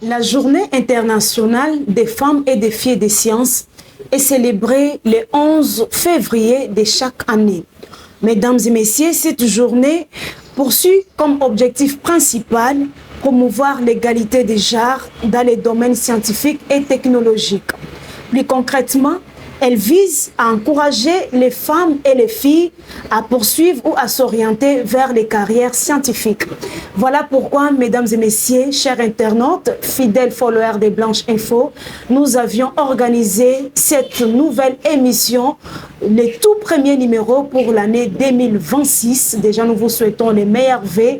La Journée internationale des femmes et des filles des sciences est célébrée le 11 février de chaque année. Mesdames et messieurs, cette journée poursuit comme objectif principal promouvoir l'égalité des genres dans les domaines scientifiques et technologiques. Plus concrètement, elle vise à encourager les femmes et les filles à poursuivre ou à s'orienter vers les carrières scientifiques. Voilà pourquoi, mesdames et messieurs, chers internautes, fidèles followers de Blanche Info, nous avions organisé cette nouvelle émission, le tout premier numéro pour l'année 2026. Déjà, nous vous souhaitons les meilleurs vœux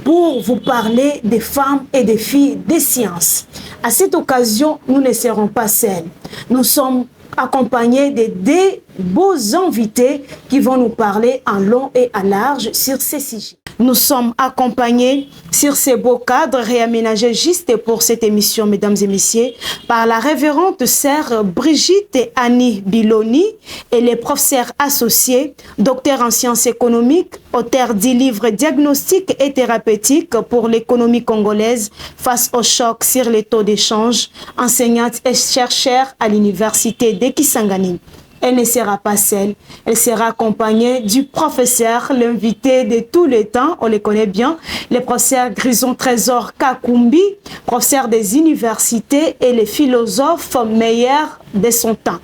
pour vous parler des femmes et des filles des sciences. À cette occasion, nous ne serons pas seuls. Nous sommes accompagnés de deux beaux invités qui vont nous parler en long et en large sur ces sujets. Nous sommes accompagnés sur ces beaux cadres réaménagés juste pour cette émission, mesdames et messieurs, par la révérende sœur Brigitte et Annie Biloni et les professeurs associés, docteurs en sciences économiques, auteurs du livre diagnostic et thérapeutique pour l'économie congolaise face au choc sur les taux d'échange, enseignante et chercheur à l'université de Kisangani. Elle ne sera pas seule, elle sera accompagnée du professeur, l'invité de tous les temps, on le connaît bien, le professeur Grison Trésor Kakumbi, professeur des universités et le philosophe meilleur de son temps.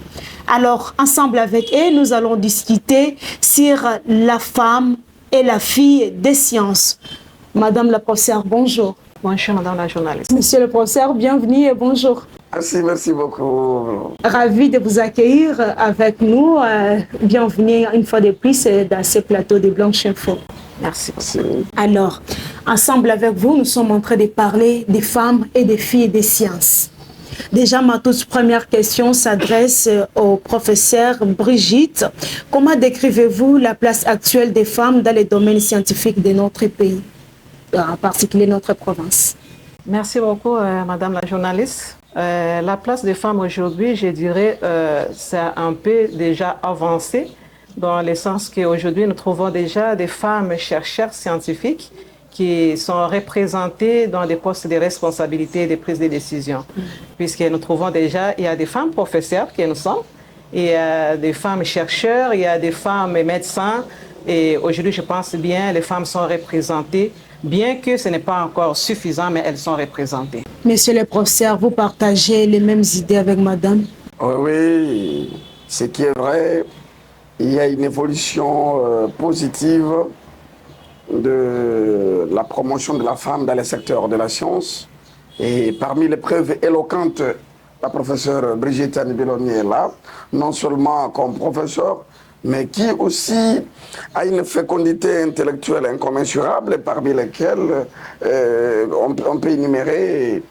Alors, ensemble avec eux, nous allons discuter sur la femme et la fille des sciences. Madame la professeure, bonjour. Bonjour, madame la journaliste. Monsieur le professeur, bienvenue et bonjour. Merci beaucoup. Ravi de vous accueillir avec nous. Bienvenue une fois de plus dans ce plateau de Blanche Info. Merci. Alors, ensemble avec vous, nous sommes en train de parler des femmes et des filles des sciences. Déjà, ma toute première question s'adresse au professeur Brigitte. Comment décrivez-vous la place actuelle des femmes dans les domaines scientifiques de notre pays, en particulier notre province? Merci beaucoup, madame la journaliste. La place des femmes aujourd'hui, je dirais, c'est un peu déjà avancé, dans le sens qu'aujourd'hui, nous trouvons déjà des femmes chercheurs scientifiques qui sont représentées dans des postes de responsabilité et de prise de décision. Puisque nous trouvons déjà, il y a des femmes professeurs qui nous sommes, il y a des femmes chercheurs, il y a des femmes médecins, et aujourd'hui, je pense bien, les femmes sont représentées, bien que ce n'est pas encore suffisant, mais elles sont représentées. Monsieur le professeur, vous partagez les mêmes idées avec madame? Oui, ce qui est vrai, il y a une évolution positive de la promotion de la femme dans le secteur de la science. Et parmi les preuves éloquentes, la professeure Brigitte Annie Biloni est là, non seulement comme professeure, mais qui aussi a une fécondité intellectuelle incommensurable, parmi lesquelles on peut énumérer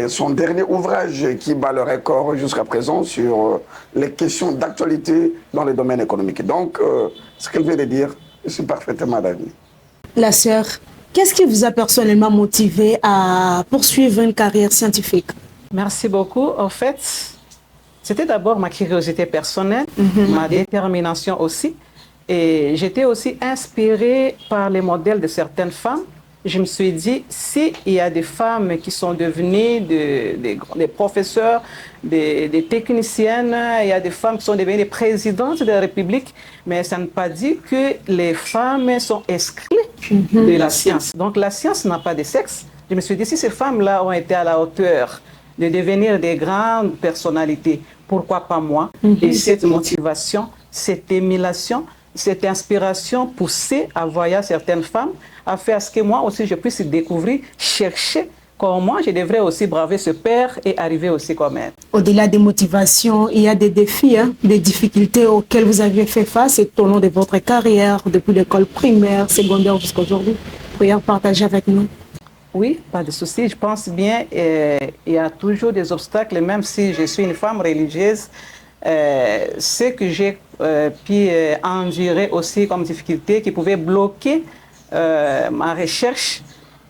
son dernier ouvrage qui bat le record jusqu'à présent sur les questions d'actualité dans le domaine économique. Donc, ce qu'elle vient de dire, je suis parfaitement d'avis. La sœur, qu'est-ce qui vous a personnellement motivé à poursuivre une carrière scientifique? Merci beaucoup. En fait, c'était d'abord ma curiosité personnelle, ma détermination aussi. Et j'étais aussi inspirée par les modèles de certaines femmes. Je me suis dit, s'il y a des femmes qui sont devenues des professeurs, des techniciennes, il y a des femmes qui sont devenues des présidentes de la République, mais ça ne veut pas dire que les femmes sont exclues de la science. Donc la science n'a pas de sexe. Je me suis dit, si ces femmes-là ont été à la hauteur de devenir des grandes personnalités, pourquoi pas moi? Et cette motivation, cette émulation, cette inspiration poussée à voir certaines femmes a fait à ce que moi aussi je puisse découvrir, chercher comment je devrais aussi braver ce père et arriver aussi comme elle. Au-delà des motivations, il y a des défis, des difficultés auxquelles vous avez fait face au long de votre carrière, depuis l'école primaire, secondaire jusqu'à aujourd'hui. Pourriez-vous partager avec nous? Oui, pas de souci. Je pense bien il y a toujours des obstacles, même si je suis une femme religieuse. Ce que j'ai pu endurer aussi comme difficulté qui pouvait bloquer ma recherche,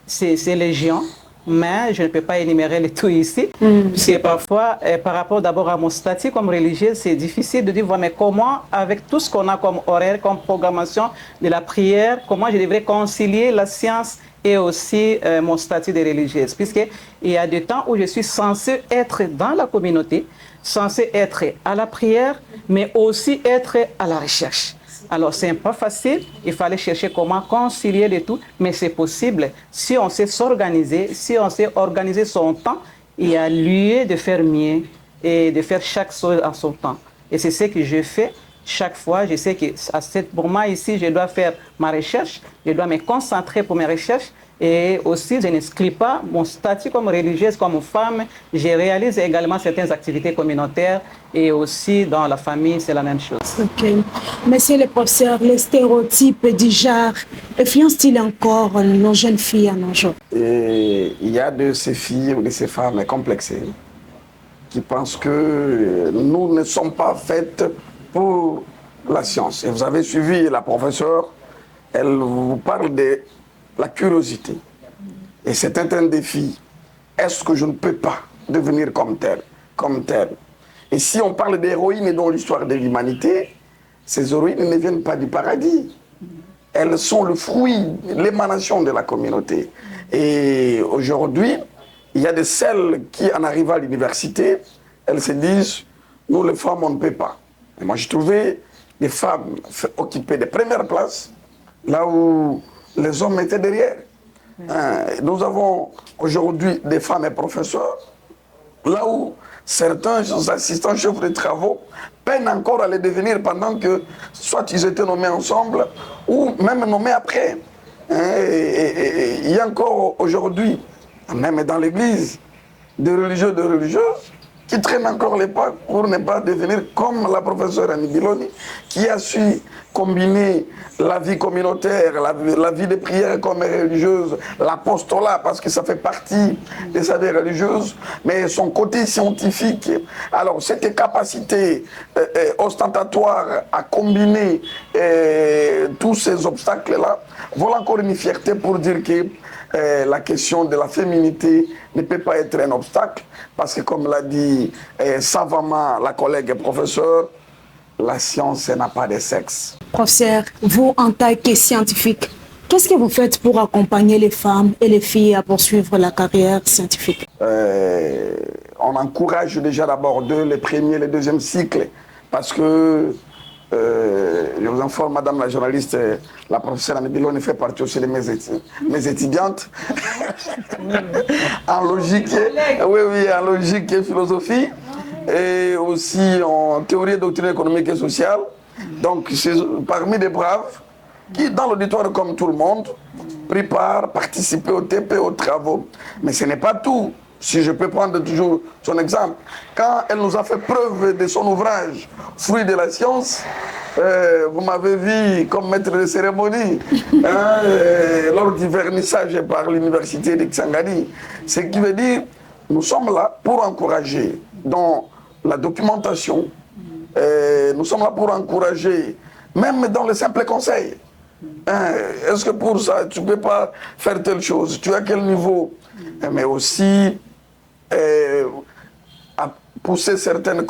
c'est légion. mais je ne peux pas énumérer les tout ici. Puisque parfois, par rapport d'abord à mon statut comme religieuse, c'est difficile de dire, mais comment, avec tout ce qu'on a comme horaire, comme programmation de la prière, comment je devrais concilier la science et aussi mon statut de religieuse. Puisqu'il y a des temps où je suis censée être dans la communauté, censée être à la prière, mais aussi être à la recherche. Alors, c'est pas facile, il fallait chercher comment concilier le tout, mais c'est possible. Si on sait s'organiser, si on sait organiser son temps, il y a lieu de faire mieux et de faire chaque chose en son temps. Et c'est ce que je fais chaque fois. Je sais qu'à ce moment ici, je dois faire ma recherche, je dois me concentrer pour mes recherches. Et aussi, je n'exclus pas mon statut comme religieuse, comme femme. Je réalise également certaines activités communautaires et aussi dans la famille, c'est la même chose. Ok. Monsieur le professeur, les stéréotypes du genre influencent-ils encore nos jeunes filles à nos jours? Et il y a de ces filles ou de ces femmes complexées qui pensent que nous ne sommes pas faites pour la science. Et vous avez suivi la professeure, elle vous parle de la curiosité. Et c'est un défi. Est-ce que je ne peux pas devenir comme tel, comme tel? Et si on parle d'héroïnes dans l'histoire de l'humanité, ces héroïnes ne viennent pas du paradis. Elles sont le fruit, l'émanation de la communauté. Et aujourd'hui, il y a de celles qui, en arrivant à l'université, elles se disent, nous les femmes, on ne peut pas. Et moi, j'ai trouvé des femmes occuper des premières places, là où les hommes étaient derrière. Nous avons aujourd'hui des femmes et professeurs, là où certains assistants chefs de travaux peinent encore à les devenir pendant que soit ils étaient nommés ensemble ou même nommés après. Il y a encore aujourd'hui, même dans l'église, des religieux, des religieuses qui traînent encore les pas pour ne pas devenir comme la professeure Annie Biloni, qui a su combiner la vie communautaire, la vie de prière comme religieuse, l'apostolat, parce que ça fait partie de sa vie religieuse, mais son côté scientifique. Alors, cette capacité ostentatoire à combiner tous ces obstacles-là, voilà encore une fierté pour dire que la question de la féminité ne peut pas être un obstacle, parce que comme l'a dit savamment la collègue professeure, la science n'a pas de sexe. Professeur, vous en tant que scientifique, qu'est-ce que vous faites pour accompagner les femmes et les filles à poursuivre la carrière scientifique? On encourage déjà d'abord les premiers et les deuxièmes cycles, parce que je vous informe, madame la journaliste, la professeure Annie Biloni fait partie aussi de mes étudiantes en logique, en logique et philosophie, et aussi en théorie et doctrine économique et sociale. Donc, c'est parmi des braves qui, dans l'auditoire comme tout le monde, préparent, participent au TP, aux travaux. Mais ce n'est pas tout. Si je peux prendre toujours son exemple, quand elle nous a fait preuve de son ouvrage, Fruit de la science, vous m'avez vu comme maître de cérémonie lors du vernissage par l'université de Kisangani. Ce qui veut dire, nous sommes là pour encourager dans la documentation, nous sommes là pour encourager, même dans le simple conseil. Est-ce que pour ça, tu ne peux pas faire telle chose? Tu as quel niveau? Mais aussi à pousser certaines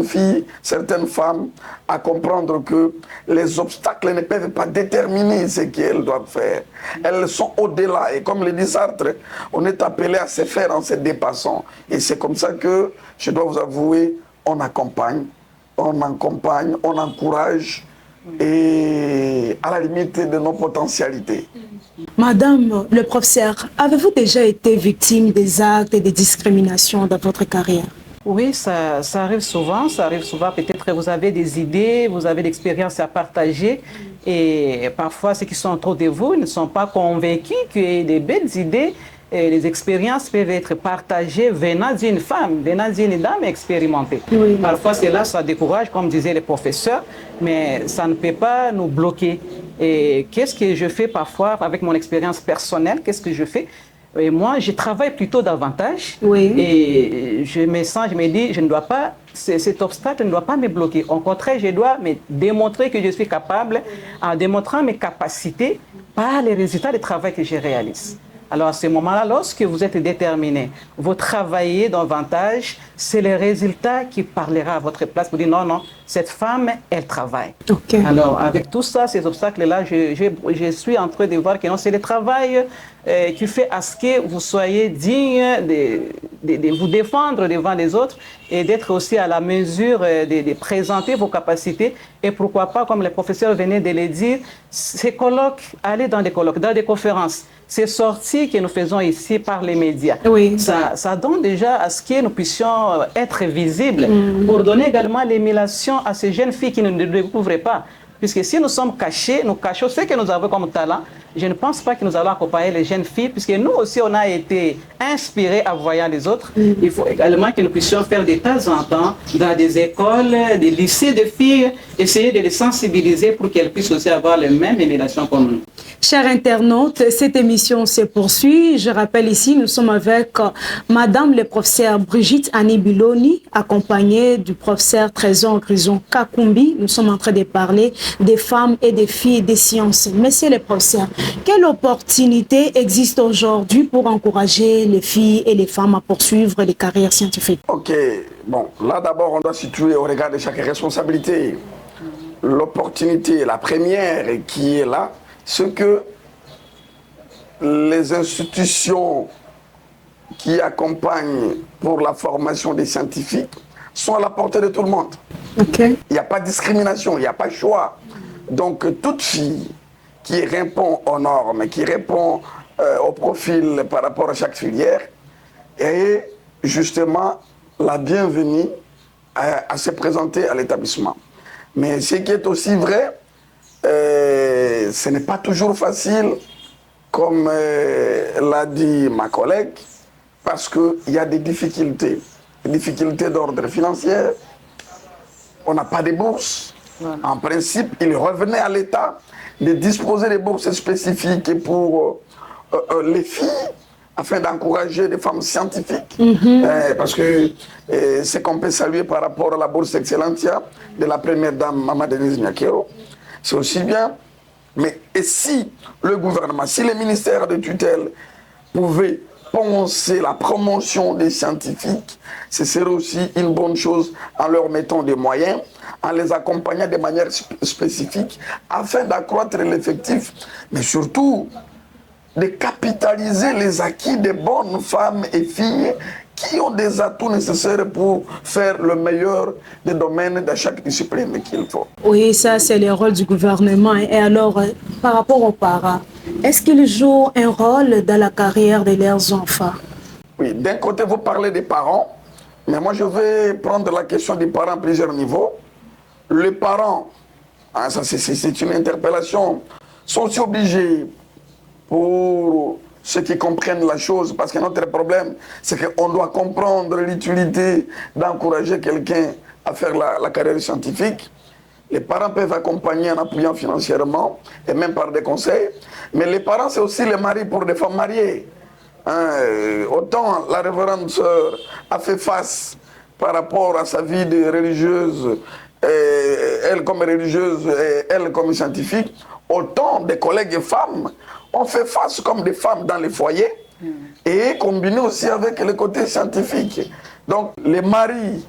filles, certaines femmes à comprendre que les obstacles ne peuvent pas déterminer ce qu'elles doivent faire. Elles sont au-delà. Et comme le dit Sartre, on est appelé à se faire en se dépassant. Et c'est comme ça que, je dois vous avouer, on accompagne, on encourage, et à la limite de nos potentialités. Madame le professeur, avez-vous déjà été victime des actes et des discriminations dans votre carrière? Oui, ça arrive souvent. Ça arrive souvent. Peut-être que vous avez des idées, vous avez des expériences à partager. Et parfois, ceux qui sont autour de vous ne sont pas convaincus qu'il y ait des belles idées. Et les expériences peuvent être partagées venant d'une femme, venant d'une dame expérimentée. Oui. Parfois, cela, ça décourage, comme disaient les professeurs, mais ça ne peut pas nous bloquer. Et qu'est-ce que je fais parfois avec mon expérience personnelle? Qu'est-ce que je fais? Et moi, je travaille plutôt davantage. Oui. Et je me dis, je ne dois pas, cet obstacle ne doit pas me bloquer. Au contraire, je dois me démontrer que je suis capable, en démontrant mes capacités par les résultats du travail que je réalise. Alors à ce moment-là, lorsque vous êtes déterminé, vous travaillez davantage, c'est le résultat qui parlera à votre place pour dire non, non, cette femme, elle travaille. Ok. Alors avec tout ça, ces obstacles-là, je suis en train de voir que non, c'est le travail qui fait à ce que vous soyez digne de vous défendre devant les autres et d'être aussi à la mesure de présenter vos capacités. Et pourquoi pas, comme le professeur venait de le dire, ces colloques, aller dans des colloques, dans des conférences, ces sorties que nous faisons ici par les médias, Oui. ça donne déjà à ce que nous puissions être visibles pour donner également l'émulation à ces jeunes filles qui ne nous découvrent pas. Puisque si nous sommes cachés, nous cachons ce que nous avons comme talent, je ne pense pas que nous allons accompagner les jeunes filles, puisque nous aussi, on a été inspirés à voir les autres. Il faut également que nous puissions faire de temps en temps, dans des écoles, des lycées de filles, essayer de les sensibiliser pour qu'elles puissent aussi avoir les mêmes émulations comme nous. Chers internautes, cette émission se poursuit. Je rappelle ici, nous sommes avec Madame le professeur Brigitte Annie Biloni, accompagnée du professeur Trésor Grison Kakumbi. Nous sommes en train de parler des femmes et des filles des sciences. Monsieur le professeur, quelle opportunité existe aujourd'hui pour encourager les filles et les femmes à poursuivre les carrières scientifiques? Ok, bon, là d'abord on doit situer au regard de chaque responsabilité. L'opportunité, la première qui est là, c'est que les institutions qui accompagnent pour la formation des scientifiques sont à la portée de tout le monde. Okay. Il n'y a pas de discrimination, il n'y a pas de choix. Donc toute fille qui répond aux normes, qui répond au profil par rapport à chaque filière est justement la bienvenue à se présenter à l'établissement. Mais ce qui est aussi vrai, ce n'est pas toujours facile, comme l'a dit ma collègue, parce qu'il y a des difficultés d'ordre financier. On n'a pas de bourses. Voilà. En principe, il revenait à l'État de disposer des bourses spécifiques pour les filles, afin d'encourager des femmes scientifiques. Parce que ce qu'on peut saluer par rapport à la bourse Excellentia de la première dame, Maman Denise Nyakero, c'est aussi bien. Mais et si le gouvernement, si les ministères de tutelle pouvaient penser la promotion des scientifiques, ce serait aussi une bonne chose en leur mettant des moyens, en les accompagnant de manière spécifique, afin d'accroître l'effectif, mais surtout de capitaliser les acquis des bonnes femmes et filles qui ont des atouts nécessaires pour faire le meilleur des domaines de chaque discipline qu'il faut. Oui, ça c'est le rôle du gouvernement. Et alors, par rapport aux parents, est-ce qu'ils jouent un rôle dans la carrière de leurs enfants? Oui, d'un côté vous parlez des parents, mais moi je vais prendre la question des parents à plusieurs niveaux. Les parents, hein, ça c'est une interpellation, sont aussi obligés pour ceux qui comprennent la chose, parce que notre problème, c'est qu'on doit comprendre l'utilité d'encourager quelqu'un à faire la carrière scientifique. Les parents peuvent accompagner en appuyant financièrement et même par des conseils, mais les parents, c'est aussi les maris pour des femmes mariées. Autant la révérende sœur a fait face par rapport à sa vie de religieuse, elle comme religieuse et elle comme scientifique, autant des collègues femmes ont fait face comme des femmes dans les foyers et combiné aussi avec le côté scientifique. Donc les maris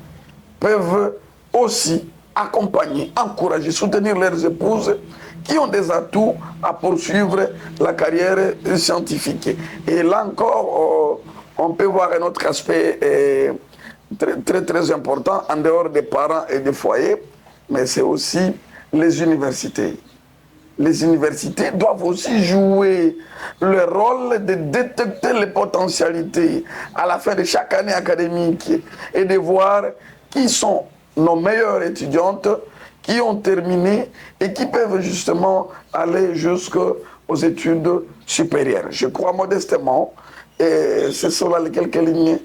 peuvent aussi accompagner, encourager, soutenir leurs épouses qui ont des atouts à poursuivre la carrière scientifique. Et là encore, on peut voir un autre aspect très important en dehors des parents et des foyers, mais c'est aussi les universités. Les universités doivent aussi jouer le rôle de détecter les potentialités à la fin de chaque année académique et de voir qui sont nos meilleures étudiantes qui ont terminé et qui peuvent justement aller jusqu'aux études supérieures. Je crois modestement, et ce sont là les quelques lignes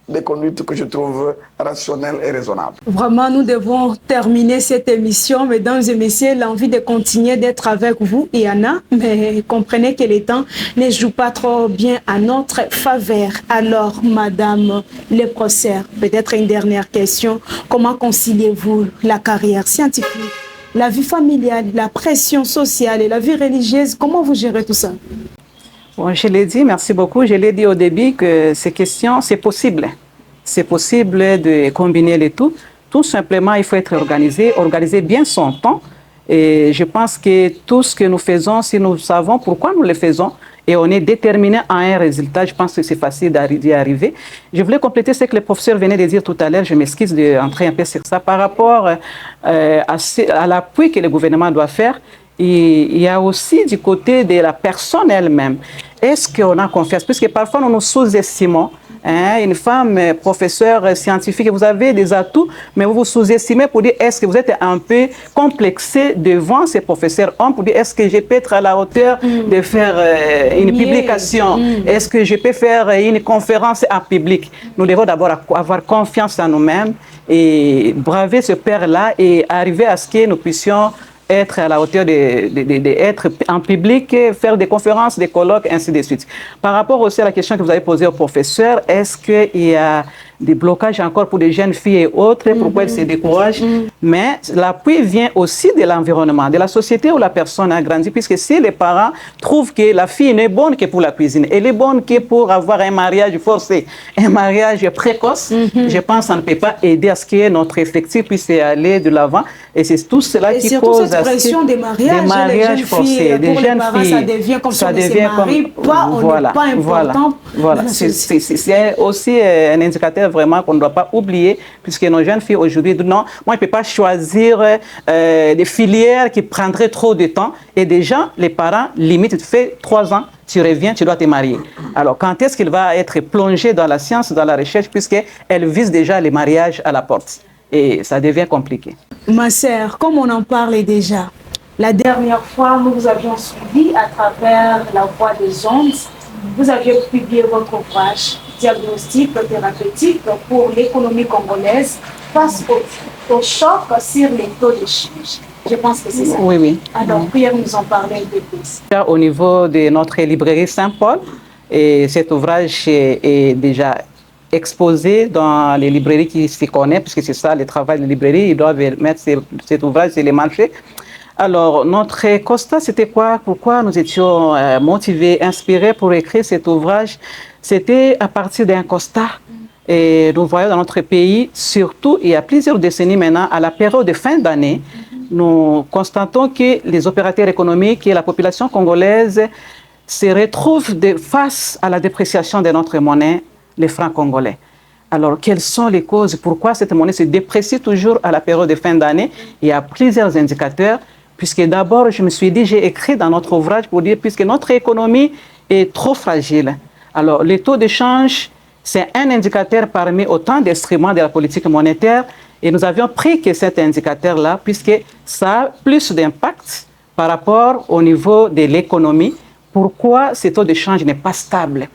de conduite que je trouve rationnelles et raisonnables. Vraiment, nous devons terminer cette émission. Mesdames et messieurs, l'envie de continuer d'être avec vous, il y en a, mais comprenez que le temps ne joue pas trop bien à notre faveur. Alors, Madame le professeur, peut-être une dernière question. Comment conciliez-vous la carrière scientifique, la vie familiale, la pression sociale et la vie religieuse? Comment vous gérez tout ça? Bon, je l'ai dit, merci beaucoup. Je l'ai dit au début que ces questions, c'est possible. C'est possible de combiner les tout. Tout simplement, il faut être organisé, organiser bien son temps. Et je pense que tout ce que nous faisons, si nous savons pourquoi nous le faisons et on est déterminé à un résultat, je pense que c'est facile d'y arriver. Je voulais compléter ce que le professeur venait de dire tout à l'heure. Je m'excuse d'entrer un peu sur ça. Par rapport à l'appui que le gouvernement doit faire, il y a aussi du côté de la personne elle-même. Est-ce qu'on a confiance? Puisque parfois nous nous sous-estimons. Une femme professeure scientifique, vous avez des atouts, mais vous vous sous-estimez pour dire est-ce que vous êtes un peu complexé devant ces professeurs hommes pour dire est-ce que je peux être à la hauteur de faire une publication? Est-ce que je peux faire une conférence en public? Nous devons d'abord avoir confiance en nous-mêmes et braver ce père-là et arriver à ce que nous puissions être à la hauteur d'être en public, faire des conférences, des colloques, ainsi de suite. Par rapport aussi à la question que vous avez posée au professeur, est-ce qu'il y a des blocages encore pour des jeunes filles et autres, pourquoi elles se découragent? Mais l'appui vient aussi de l'environnement, de la société où la personne a grandi, puisque si les parents trouvent que la fille n'est bonne que pour la cuisine, elle est bonne que pour avoir un mariage forcé, un mariage précoce, je pense qu'on ne peut pas aider à ce que notre effectif puisse aller de l'avant. Et c'est tout cela qui pose cette pression des mariages forcés, des jeunes filles. Ça devient comme ça devient pas, on n'est pas important. Voilà. C'est aussi un indicateur vraiment qu'on ne doit pas oublier, puisque nos jeunes filles aujourd'hui disent non, moi je ne peux pas choisir des filières qui prendraient trop de temps. Et déjà, les parents limitent, tu fais 3 ans, tu reviens, tu dois te marier. Alors, quand est-ce qu'il va être plongé dans la science, dans la recherche, puisqu'elle vise déjà les mariages à la porte? Et ça devient compliqué. Ma sœur, comme on en parlait déjà, la dernière fois, nous vous avions suivi à travers la voie des ondes. Vous aviez publié votre ouvrage Diagnostic thérapeutique pour l'économie congolaise face au choc sur les taux de change. Je pense que c'est ça. Oui. Alors, puis nous en parler un peu plus. Au niveau de notre librairie Saint-Paul, et cet ouvrage est déjà exposé dans les librairies qui s'y connaissent, puisque c'est ça le travail des librairies, ils doivent mettre cet ouvrage sur les marchés. Alors, notre constat, c'était quoi? Pourquoi nous étions motivés, inspirés pour écrire cet ouvrage? C'était à partir d'un constat. Et nous voyons dans notre pays, surtout il y a plusieurs décennies maintenant, à la période de fin d'année, nous constatons que les opérateurs économiques et la population congolaise se retrouvent face à la dépréciation de notre monnaie, les francs congolais. Alors, quelles sont les causes? Pourquoi cette monnaie se déprécie toujours à la période de fin d'année? Il y a plusieurs indicateurs. Puisque d'abord, je me suis dit, j'ai écrit dans notre ouvrage pour dire, puisque notre économie est trop fragile. Alors, les taux de change, c'est un indicateur parmi autant d'instruments de la politique monétaire. Et nous avions pris que cet indicateur-là, puisque ça a plus d'impact par rapport au niveau de l'économie. Pourquoi ce taux de change n'est pas stable?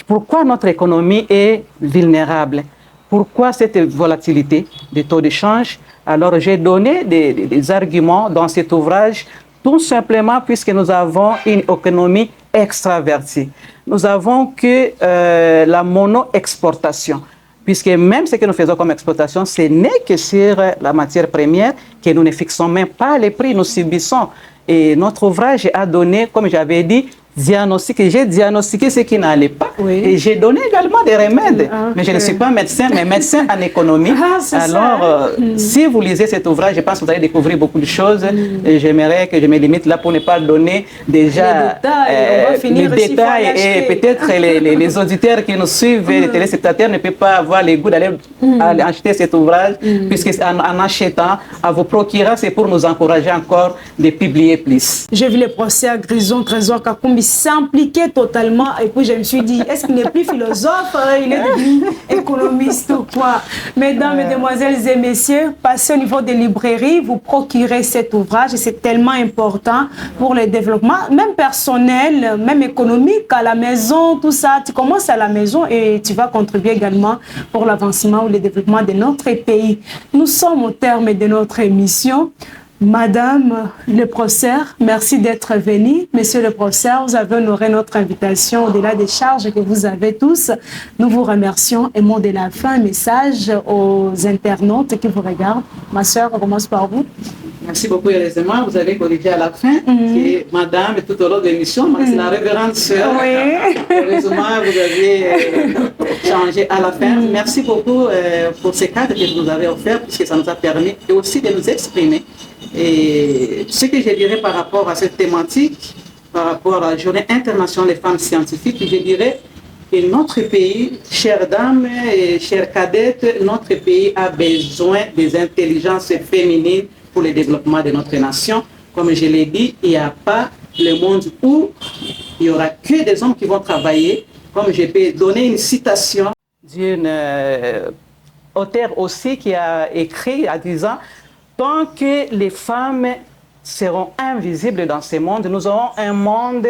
Pourquoi notre économie est vulnérable? Pourquoi cette volatilité des taux de change? Alors, j'ai donné des arguments dans cet ouvrage, tout simplement puisque nous avons une économie extravertie. Nous avons que la mono-exportation, puisque même ce que nous faisons comme exportation, ce n'est que sur la matière première, que nous ne fixons même pas les prix, nous subissons. Et notre ouvrage a donné, comme j'avais dit, j'ai diagnostiqué ce qui n'allait pas. Oui. Et j'ai donné également des remèdes. Okay. Mais je ne suis pas médecin, mais médecin en économie. Alors, si vous lisez cet ouvrage, je pense que vous allez découvrir beaucoup de choses. Et j'aimerais que je me limite là pour ne pas donner déjà les détails. Et peut-être les auditeurs qui nous suivent, les téléspectateurs, ne peuvent pas avoir le goût d'aller acheter cet ouvrage, puisque en achetant, à vous procurer, c'est pour nous encourager encore de publier plus. J'ai vu le procès à Grison, Trésor Kakumbi s'impliquer totalement, et puis je me suis dit, est-ce qu'il n'est plus philosophe, il est devenu économiste ou quoi? Mesdames, mesdemoiselles et messieurs, passez au niveau des librairies, vous procurez cet ouvrage, et c'est tellement important pour le développement, même personnel, même économique, à la maison, tout ça. Tu commences à la maison et tu vas contribuer également pour l'avancement ou le développement de notre pays. Nous sommes au terme de notre émission. Madame le professeur, merci d'être venu. Monsieur le professeur, vous avez honoré notre invitation au-delà des charges que vous avez tous. Nous vous remercions et mot de la fin, message aux internautes qui vous regardent. Ma soeur, on commence par vous. Merci beaucoup, Elizéma. Vous avez corrigé à la fin, qui est madame et tout au long de l'émission. C'est la révérende sœur. Oui. Heureusement, vous avez changé à la fin. Merci beaucoup pour ces cadres que vous nous avez offerts, puisque ça nous a permis et aussi de nous exprimer. Et ce que je dirais par rapport à cette thématique, par rapport à la Journée internationale des femmes scientifiques, je dirais que notre pays, chères dames et chères cadettes, notre pays a besoin des intelligences féminines pour le développement de notre nation. Comme je l'ai dit, il n'y a pas le monde où il n'y aura que des hommes qui vont travailler. Comme je peux donner une citation d'une auteure aussi qui a écrit à 10 ans, tant que les femmes seront invisibles dans ce monde, nous aurons un monde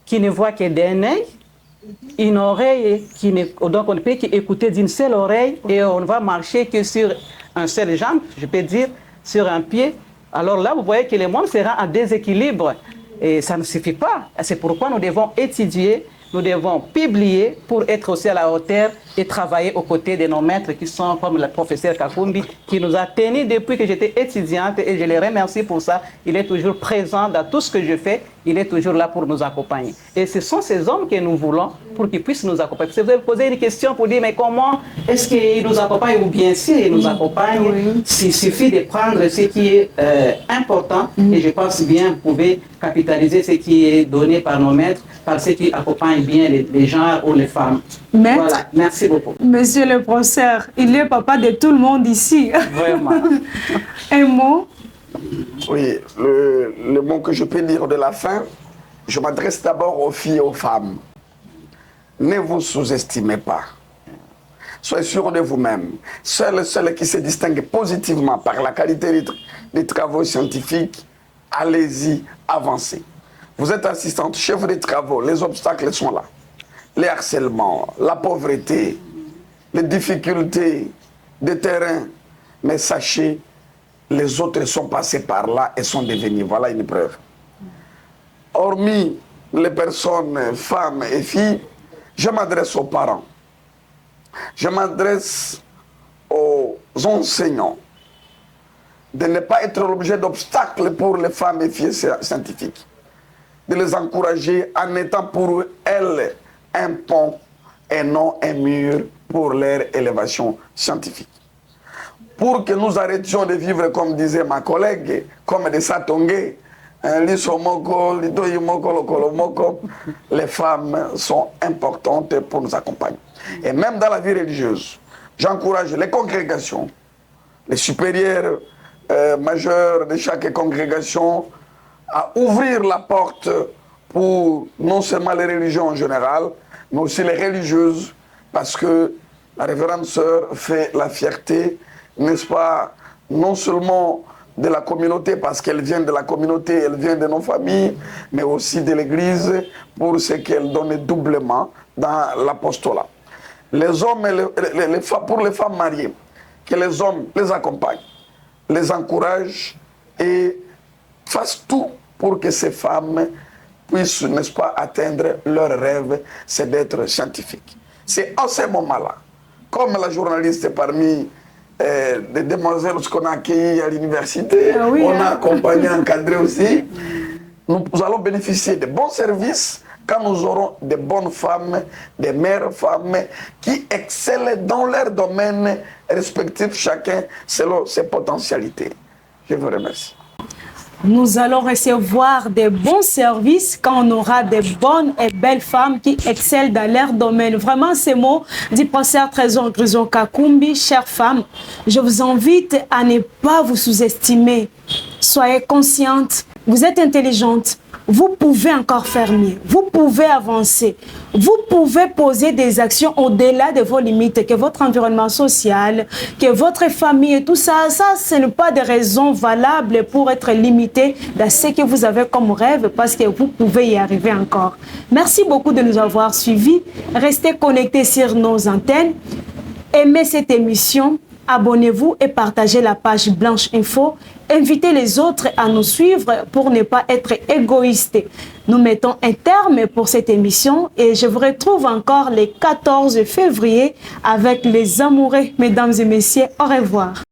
qui ne voit que d'un œil, une oreille, donc on ne peut qu'écouter d'une seule oreille et on ne va marcher que sur un seul jambe, je peux dire, sur un pied. Alors là, vous voyez que le monde sera en déséquilibre et ça ne suffit pas. C'est pourquoi nous devons étudier, nous devons publier pour être aussi à la hauteur et travailler aux côtés de nos maîtres qui sont comme le professeur Kakumbi qui nous a tenus depuis que j'étais étudiante et je les remercie pour ça. Il est toujours présent dans tout ce que je fais, il est toujours là pour nous accompagner. Et ce sont ces hommes que nous voulons pour qu'ils puissent nous accompagner. Si vous avez posé une question pour dire mais comment est-ce qu'ils nous accompagnent ou bien si ils nous accompagnent, il suffit de prendre ce qui est important et je pense bien vous pouvez capitaliser ce qui est donné par nos maîtres, par ceux qui accompagnent bien les gens ou les femmes. Maître, voilà, merci beaucoup. Monsieur le professeur, il est papa de tout le monde ici. Vraiment. Un mot? Oui, le mot que je peux dire de la fin, je m'adresse d'abord aux filles et aux femmes. Ne vous sous-estimez pas. Soyez sûrs de vous-même. Celles qui se distinguent positivement par la qualité des travaux scientifiques, allez-y, avancez. Vous êtes assistante, chef des travaux, les obstacles sont là. Les harcèlements, la pauvreté, les difficultés des terrains. Mais sachez, les autres sont passés par là et sont devenus. Voilà une preuve. Hormis les personnes, femmes et filles, je m'adresse aux parents. Je m'adresse aux enseignants de ne pas être l'objet d'obstacles pour les femmes et filles scientifiques. De les encourager en étant pour elles un pont et non un mur pour leur élévation scientifique. Pour que nous arrêtions de vivre, comme disait ma collègue, comme des satongés, les femmes sont importantes pour nous accompagner. Et même dans la vie religieuse, j'encourage les congrégations, les supérieurs majeurs de chaque congrégation à ouvrir la porte pour non seulement les religions en général, mais aussi les religieuses, parce que la révérende sœur fait la fierté, n'est-ce pas, non seulement de la communauté, parce qu'elle vient de la communauté, elle vient de nos familles, mais aussi de l'Église, pour ce qu'elle donne doublement dans l'apostolat. Les hommes, pour les femmes mariées, que les hommes les accompagnent, les encouragent et fassent tout pour que ces femmes puissent, n'est-ce pas, atteindre leur rêve, c'est d'être scientifiques. C'est en ce moment-là, comme la journaliste parmi les demoiselles qu'on a accueillies à l'université, on a accompagné, encadré aussi, nous allons bénéficier de bons services quand nous aurons de bonnes femmes, des mères femmes qui excellent dans leur domaine respectif, chacun selon ses potentialités. Je vous remercie. Nous allons recevoir des bons services quand on aura des bonnes et belles femmes qui excellent dans leur domaine. Vraiment, ces mots du professeur Trésor Grison Kakumbi, chères femmes, je vous invite à ne pas vous sous-estimer. Soyez conscientes, vous êtes intelligentes, vous pouvez encore faire mieux, vous pouvez avancer, vous pouvez poser des actions au-delà de vos limites, que votre environnement social, que votre famille et tout ça, ce n'est pas des raisons valables pour être limité dans ce que vous avez comme rêve, parce que vous pouvez y arriver encore. Merci beaucoup de nous avoir suivis, restez connectés sur nos antennes, aimez cette émission, Abonnez-vous et partagez la page Blanche Info. Invitez les autres à nous suivre pour ne pas être égoïstes. Nous mettons un terme pour cette émission et je vous retrouve encore le 14 février avec les amoureux. Mesdames et messieurs, au revoir.